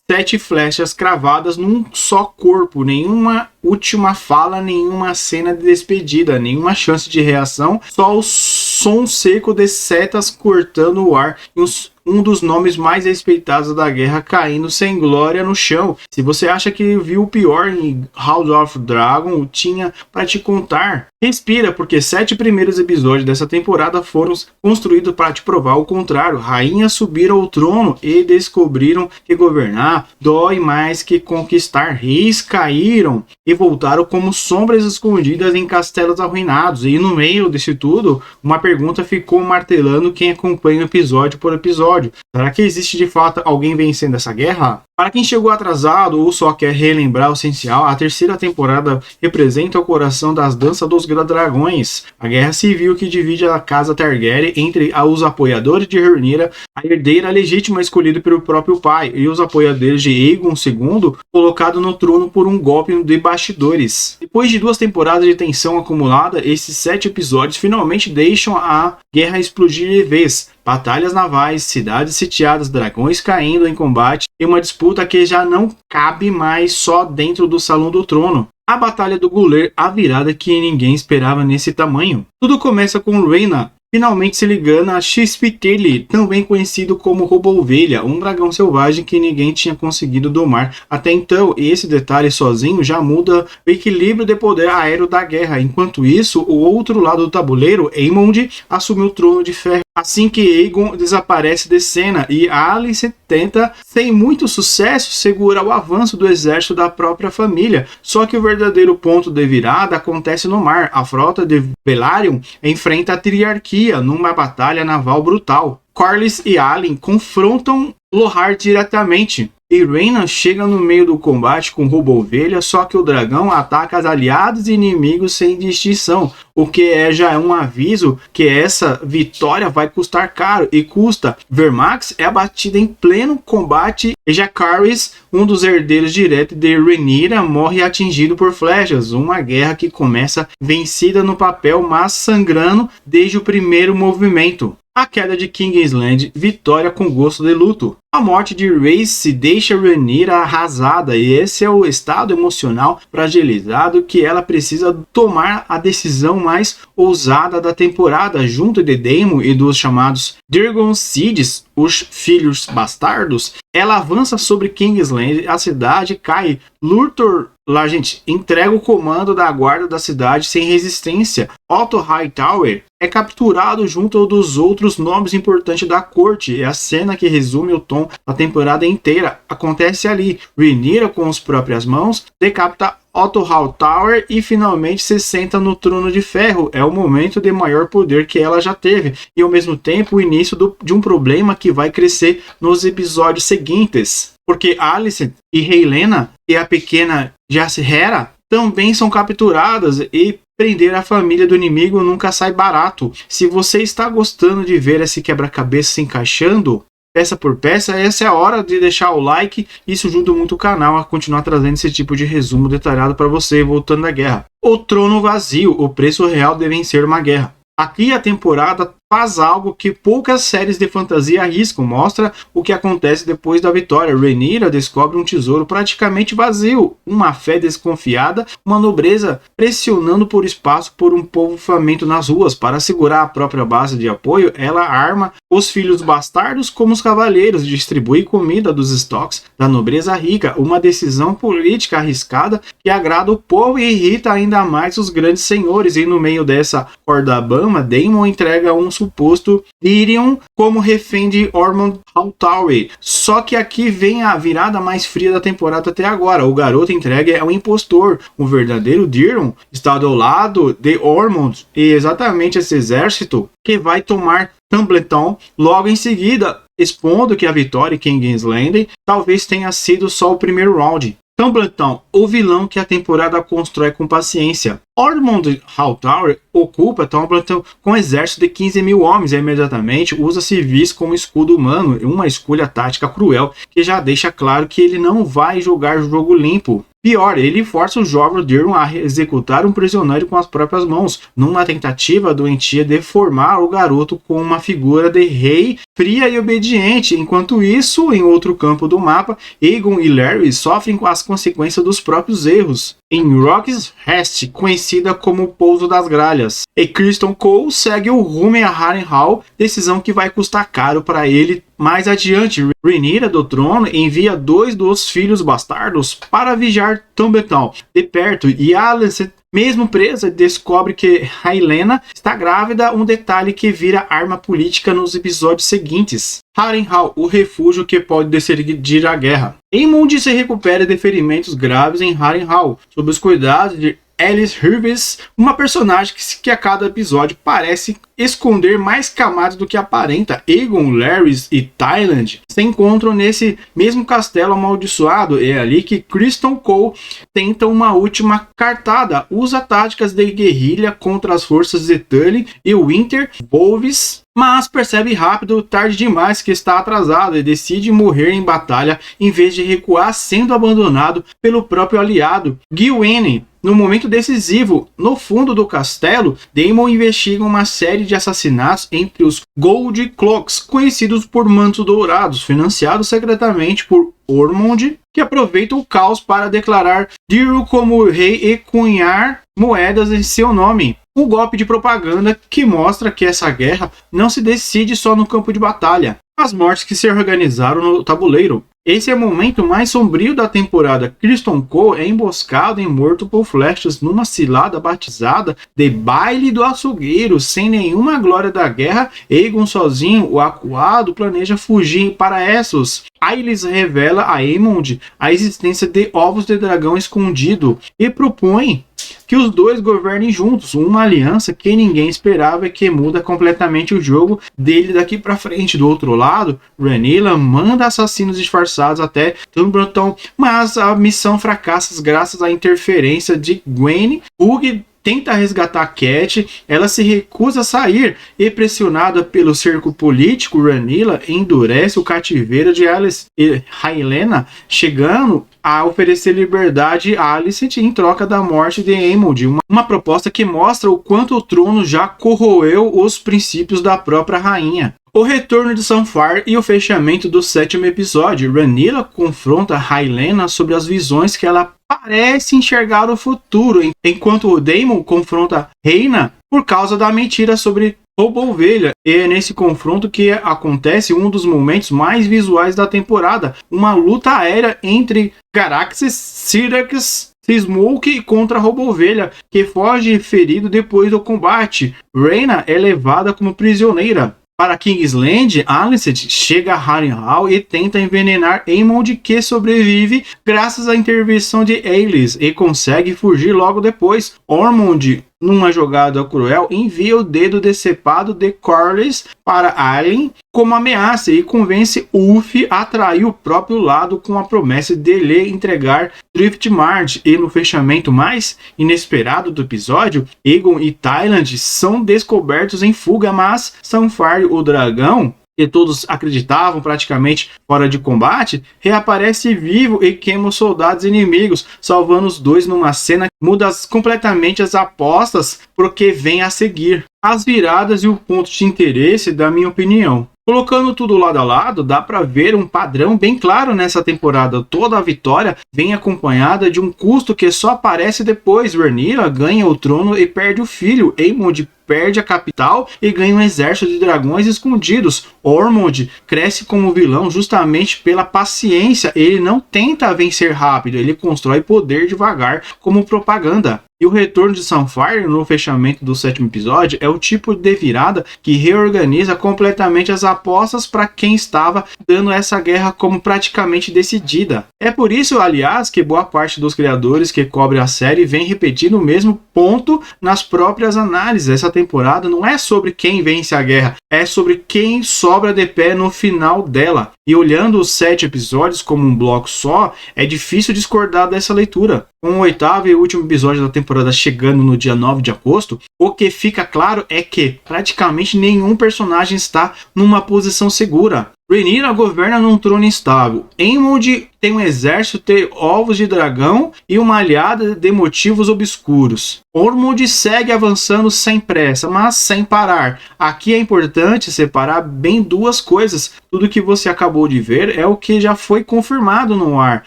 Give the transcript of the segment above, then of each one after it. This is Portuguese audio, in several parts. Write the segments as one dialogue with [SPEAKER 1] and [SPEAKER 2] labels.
[SPEAKER 1] 7 flechas cravadas num só corpo, nenhuma última fala, nenhuma cena de despedida, nenhuma chance de reação, só o som seco de setas cortando o ar e um dos nomes mais respeitados da guerra caindo sem glória no chão. Se você acha que viu o pior em House of Dragon, tinha para te contar. Respira, porque 7 primeiros episódios dessa temporada foram construídos para te provar o contrário. Rainhas subiram ao trono e descobriram que governar dói mais que conquistar. Reis caíram e voltaram como sombras escondidas em castelos arruinados. E no meio desse tudo, uma pergunta ficou martelando quem acompanha episódio por episódio. Será que existe de fato alguém vencendo essa guerra? Para quem chegou atrasado ou só quer relembrar o essencial, a terceira temporada representa o coração das danças dos dragões, a guerra civil que divide a casa Targaryen entre os apoiadores de Rhaenyra, a herdeira legítima escolhida pelo próprio pai, e os apoiadores de Aegon II, colocado no trono por um golpe de bastidores. Depois de 2 temporadas de tensão acumulada, esses 7 episódios finalmente deixam a guerra explodir de vez. Batalhas navais, cidades sitiadas, dragões caindo em combate e uma disputa que já não cabe mais só dentro do Salão do Trono. A Batalha do Guler, a virada que ninguém esperava nesse tamanho. Tudo começa com Rhaena finalmente se ligando a Xpiteli, também conhecido como Roubo-Ovelha, um dragão selvagem que ninguém tinha conseguido domar até então, e esse detalhe sozinho já muda o equilíbrio de poder aéreo da guerra. Enquanto isso, o outro lado do tabuleiro, Aemond, assumiu o trono de ferro assim que Aegon desaparece de cena, e Alicent tenta, sem muito sucesso, segurar o avanço do exército da própria família. Só que o verdadeiro ponto de virada acontece no mar. A frota de Velaryon enfrenta a triarquia numa batalha naval brutal. Corlys e Alicent confrontam Lohar diretamente, e Rhaena chega no meio do combate com Roubo-Ovelha, só que o dragão ataca os aliados e inimigos sem distinção, o que já é um aviso que essa vitória vai custar caro, e custa. Vermax é abatida em pleno combate e Jacaerys, um dos herdeiros diretos de Rhaenyra, morre atingido por flechas. Uma guerra que começa vencida no papel, mas sangrando desde o primeiro movimento. A queda de Kingsland, vitória com gosto de luto. A morte de Rhaese deixa Rhaenyra arrasada, e esse é o estado emocional fragilizado que ela precisa tomar a decisão mais ousada da temporada. Junto de Daemon e dos chamados Dragon Seeds, os filhos bastardos, ela avança sobre Kingsland, a cidade cai. Luthor lá, gente, entrega o comando da guarda da cidade sem resistência. Otto Hightower é capturado junto dos outros nomes importantes da corte. É a cena que resume o tom da temporada inteira. Acontece ali. Rhaenyra, com as próprias mãos, decapita Otto Hightower e finalmente se senta no trono de ferro. É o momento de maior poder que ela já teve, e ao mesmo tempo o início de um problema que vai crescer nos episódios seguintes, porque Alicent e Rhaena e a pequena Jaehaera também são capturadas, e prender a família do inimigo nunca sai barato. Se você está gostando de ver esse quebra-cabeça se encaixando peça por peça, essa é a hora de deixar o like. Isso ajuda muito o canal a continuar trazendo esse tipo de resumo detalhado para você. Voltando à guerra. O trono vazio, o preço real de vencer uma guerra. Aqui a temporada faz algo que poucas séries de fantasia arriscam, mostra o que acontece depois da vitória. Rhaenyra descobre um tesouro praticamente vazio, uma fé desconfiada, uma nobreza pressionando por espaço por um povo faminto nas ruas. Para segurar a própria base de apoio, ela arma os filhos bastardos como os cavaleiros e distribui comida dos estoques da nobreza rica, uma decisão política arriscada que agrada o povo e irrita ainda mais os grandes senhores. E no meio dessa corda bamba, Daemon entrega um suposto Tyrion como refém de Ormond Hightower. Só que aqui vem a virada mais fria da temporada até agora. O garoto entregue é um impostor. O verdadeiro Tyrion está ao lado de Ormond, e exatamente esse exército que vai tomar Tumbleton logo em seguida, expondo que a vitória em King's Landing talvez tenha sido só o primeiro round. Tumbleton, o vilão que a temporada constrói com paciência. Ormond Hightower ocupa Tumbleton com um exército de 15 mil homens e imediatamente usa civis como escudo humano, uma escolha tática cruel que já deixa claro que ele não vai jogar jogo limpo. Pior, ele força o jovem Tyrion a executar um prisioneiro com as próprias mãos, numa tentativa doentia de formar o garoto com uma figura de rei fria e obediente. Enquanto isso, em outro campo do mapa, Aegon e Larry sofrem com as consequências dos próprios erros. Em Rock's Rest, conhecida como o Pouso das Gralhas, e Criston Cole segue o rumo a Harrenhal, decisão que vai custar caro para ele. Mais adiante, Rhaenyra do trono envia 2 dos filhos bastardos para vigiar Tumbledown de perto, e Alicent, mesmo presa, descobre que Helaena está grávida, um detalhe que vira arma política nos episódios seguintes. Harrenhal, o refúgio que pode decidir a guerra. Aemond se recupera de ferimentos graves em Harrenhal, sob os cuidados de Alice Herves, uma personagem que a cada episódio parece esconder mais camadas do que aparenta. Aegon, Larys e Tyland se encontram nesse mesmo castelo amaldiçoado. É ali que Criston Cole tenta uma última cartada. Usa táticas de guerrilha contra as forças de Tully e Winter Wolves, mas percebe rápido, tarde demais, que está atrasado e decide morrer em batalha em vez de recuar, sendo abandonado pelo próprio aliado Gwyne. No momento decisivo, no fundo do castelo, Daemon investiga uma série de assassinatos entre os Gold Cloaks, conhecidos por Mantos Dourados, financiados secretamente por Ormond, que aproveita o caos para declarar Dirro como rei e cunhar moedas em seu nome. Um golpe de propaganda que mostra que essa guerra não se decide só no campo de batalha. As mortes que se organizaram no tabuleiro. Esse é o momento mais sombrio da temporada. Criston Cole é emboscado e morto por flechas numa cilada batizada de Baile do Açougueiro. Sem nenhuma glória da guerra, Aegon sozinho, o acuado, planeja fugir para Essos. Ailis revela a Aemond a existência de ovos de dragão escondido e propõe que os dois governem juntos, uma aliança que ninguém esperava e que muda completamente o jogo dele daqui para frente. Do outro lado, Rhaenyra manda assassinos disfarçados até Tumbledown, mas a missão fracassa graças à interferência de Gwen. Hugh tenta resgatar Cat, ela se recusa a sair e, pressionada pelo cerco político, Rhaenyra endurece o cativeiro de Alice e Helaena, chegando a oferecer liberdade a Alicent em troca da morte de Aemond, uma proposta que mostra o quanto o trono já corroeu os princípios da própria rainha. O retorno de Sunfyre e o fechamento do 7º episódio. Rhaenyra confronta Helaena sobre as visões que ela parece enxergar o futuro, enquanto o Daemon confronta Rhaena por causa da mentira sobre Roubo-Ovelha. E é nesse confronto que acontece um dos momentos mais visuais da temporada, uma luta aérea entre Caraxes, Syrax, Smoke contra Roubo-Ovelha, que foge ferido depois do combate. Rhaena é levada como prisioneira. Para Kingsland, Alicent chega a Harrenhal e tenta envenenar Aemond, que sobrevive graças à intervenção de Aelys e consegue fugir logo depois. Ormond, numa jogada cruel, envia o dedo decepado de Corlys para Aelin como ameaça e convence Ulf a trair o próprio lado com a promessa de lhe entregar Driftmark. E no fechamento mais inesperado do episódio, Aegon e Tyland são descobertos em fuga, mas Sunfyre, o dragão, que todos acreditavam praticamente fora de combate, reaparece vivo e queima os soldados inimigos, salvando os dois numa cena que muda completamente as apostas porque vem a seguir. As viradas e o ponto de interesse, da minha opinião. Colocando tudo lado a lado, dá para ver um padrão bem claro nessa temporada. Toda a vitória vem acompanhada de um custo que só aparece depois. Rhaenyra ganha o trono e perde o filho. Aemond perde a capital e ganha um exército de dragões escondidos. Ormond cresce como vilão justamente pela paciência. Ele não tenta vencer rápido, ele constrói poder devagar como propaganda. E o retorno de Sunfyre no fechamento do 7º episódio é o tipo de virada que reorganiza completamente as apostas para quem estava dando essa guerra como praticamente decidida. É por isso, aliás, que boa parte dos criadores que cobrem a série vem repetindo o mesmo ponto nas próprias análises. Essa temporada não é sobre quem vence a guerra, é sobre quem sobra de pé no final dela. E olhando os 7 episódios como um bloco só, é difícil discordar dessa leitura. Com o 8º e último episódio da temporada chegando no dia 9 de agosto, o que fica claro é que praticamente nenhum personagem está numa posição segura. Rhaenyra governa num trono instável. Aemond tem um exército, tem ovos de dragão e uma aliada de motivos obscuros. Ormond segue avançando sem pressa, mas sem parar. Aqui é importante separar bem duas coisas. Tudo que você acabou de ver é o que já foi confirmado no ar.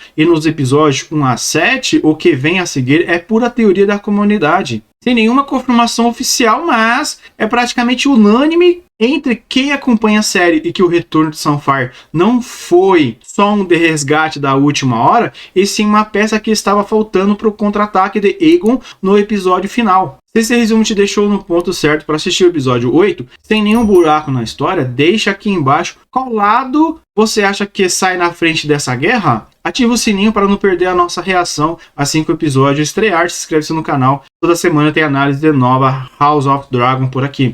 [SPEAKER 1] E nos episódios 1 a 7, o que vem a seguir é pura teoria da comunidade. Sem nenhuma confirmação oficial, mas é praticamente unânime entre quem acompanha a série e que o retorno de Sunfyre não foi só um resgate da última hora, e sim uma peça que estava faltando para o contra-ataque de Aegon no episódio final. Se esse resumo te deixou no ponto certo para assistir o episódio 8, sem nenhum buraco na história, deixa aqui embaixo qual lado você acha que sai na frente dessa guerra. Ativa o sininho para não perder a nossa reação assim que o episódio estrear. Se inscreve-se no canal. Toda semana tem análise de nova House of Dragon por aqui.